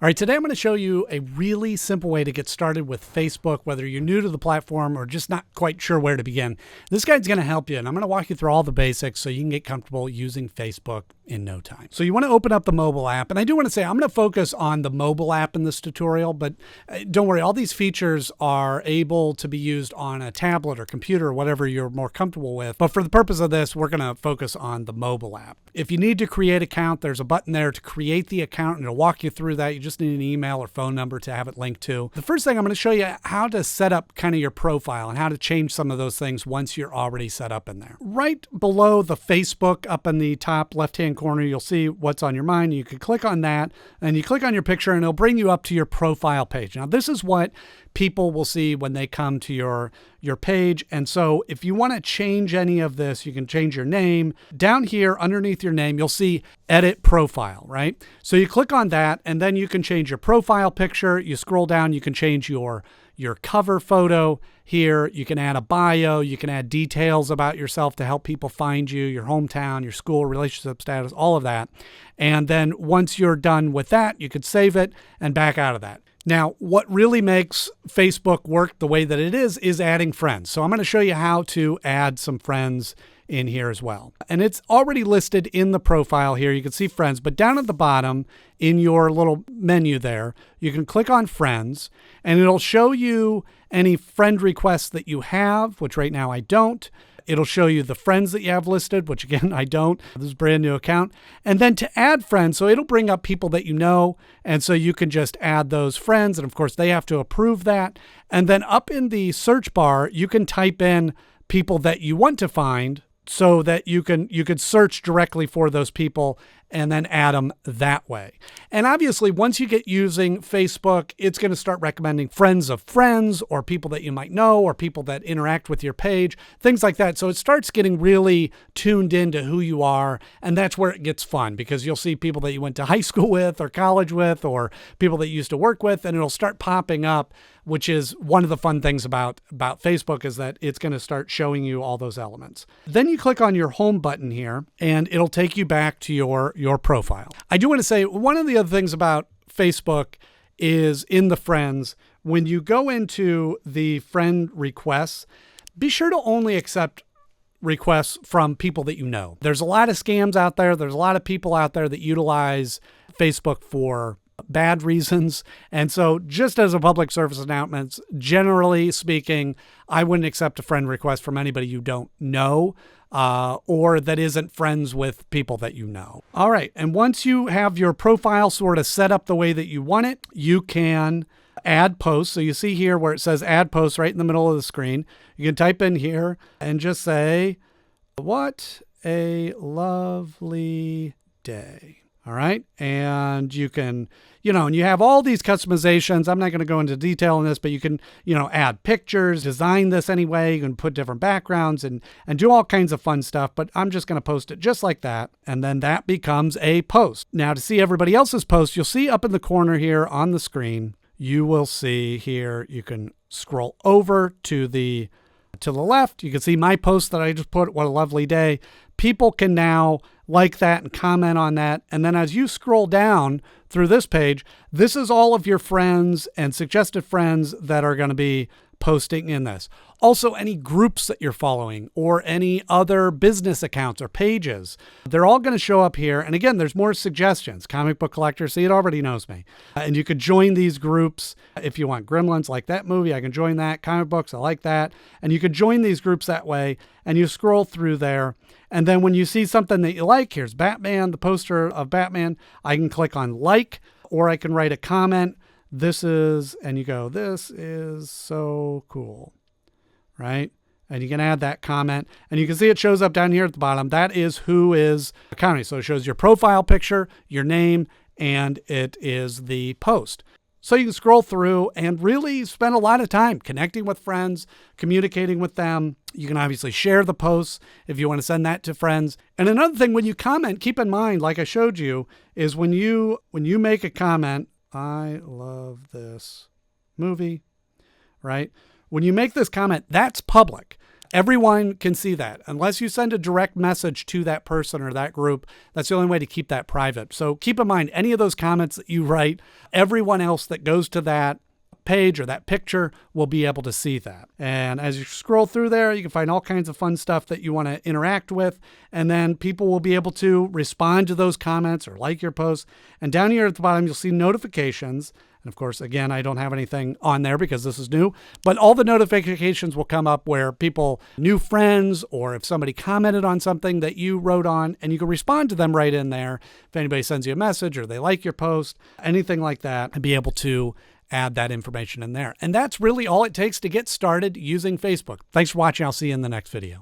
All right, today I'm going to show you a really simple way to get started with Facebook, whether you're new to the platform or just not quite sure where to begin. This guide's going to help you, and I'm going to walk you through all the basics so you can get comfortable using Facebook in no time. So you want to open up the mobile app, and I do want to say I'm going to focus on the mobile app in this tutorial, but don't worry, all these features are able to be used on a tablet or computer or whatever you're more comfortable with. But for the purpose of this, we're going to focus on the mobile app. If you need to create an account, there's a button there to create the account, and it'll walk you through that. You just need an email or phone number to have it linked to. The first thing I'm going to show you how to set up kind of your profile and how to change some of those things once you're already set up in there. Right below the Facebook up in the top left-hand corner, you'll see what's on your mind. You can click on that and you click on your picture and it'll bring you up to your profile page. Now, this is what people will see when they come to your page. And so if you want to change any of this, you can change your name. Down here underneath your name, you'll see edit profile, right? So you click on that and then you can change your profile picture. You scroll down, you can change your cover photo here. You can add a bio. You can add details about yourself to help people find you, your hometown, your school, relationship status, all of that. And then once you're done with that, you could save it and back out of that. Now, what really makes Facebook work the way that it is adding friends. So I'm going to show you how to add some friends in here as well. And it's already listed in the profile here. You can see friends, but down at the bottom in your little menu there, you can click on friends and it'll show you any friend requests that you have, which right now I don't. It'll show you the friends that you have listed, which again, I don't. This is a brand new account. And then to add friends, so it'll bring up people that you know. And so you can just add those friends. And of course, they have to approve that. And then up in the search bar, you can type in people that you want to find so that you could search directly for those people and then add them that way. And obviously, once you get using Facebook, it's going to start recommending friends of friends or people that you might know or people that interact with your page, things like that. So it starts getting really tuned into who you are. And that's where it gets fun because you'll see people that you went to high school with or college with or people that you used to work with, and it'll start popping up, which is one of the fun things about Facebook is that it's going to start showing you all those elements. Then you click on your home button here and it'll take you back to your profile. I do want to say one of the other things about Facebook is in the friends, when you go into the friend requests, be sure to only accept requests from people that you know. There's a lot of scams out there. There's a lot of people out there that utilize Facebook for bad reasons. And so just as a public service announcement, generally speaking, I wouldn't accept a friend request from anybody you don't know or that isn't friends with people that you know. All right. And once you have your profile sort of set up the way that you want it, you can add posts. So you see here where it says add posts right in the middle of the screen. You can type in here and just say, what a lovely day. All right. And you can, and you have all these customizations. I'm not going to go into detail on this, but you can, add pictures, design this anyway. You can put different backgrounds and do all kinds of fun stuff, but I'm just going to post it just like that. And then that becomes a post. Now to see everybody else's posts, you'll see up in the corner here on the screen, you will see here, you can scroll over to the left. You can see my post that I just put, what a lovely day. People can now like that and comment on that. And then as you scroll down through this page, this is all of your friends and suggested friends that are going to be posting in this. Also, any groups that you're following or any other business accounts or pages, they're all going to show up here. And again, there's more suggestions. Comic book collector, see, it already knows me. And you could join these groups if you want. Gremlins, like that movie, I can join that. Comic books, I like that. And you could join these groups that way. And you scroll through there. And then when you see something that you like, here's Batman, the poster of Batman, I can click on like, or I can write a comment. And you go, this is so cool, right? And you can add that comment and you can see it shows up down here at the bottom. That is who is accounting. So it shows your profile picture, your name, and it is the post. So you can scroll through and really spend a lot of time connecting with friends, communicating with them. You can obviously share the posts if you want to send that to friends. And another thing, when you comment, keep in mind, like I showed you, is when you make a comment, I love this movie, right? When you make this comment, that's public. Everyone can see that. Unless you send a direct message to that person or that group, that's the only way to keep that private. So keep in mind, any of those comments that you write, everyone else that goes to that page or that picture will be able to see that. And as you scroll through there, you can find all kinds of fun stuff that you want to interact with. And then people will be able to respond to those comments or like your posts. And down here at the bottom, you'll see notifications. And of course, again, I don't have anything on there because this is new, but all the notifications will come up where people, new friends, or if somebody commented on something that you wrote on, and you can respond to them right in there. If anybody sends you a message or they like your post, anything like that, and be able to add that information in there. And that's really all it takes to get started using Facebook. Thanks for watching. I'll see you in the next video.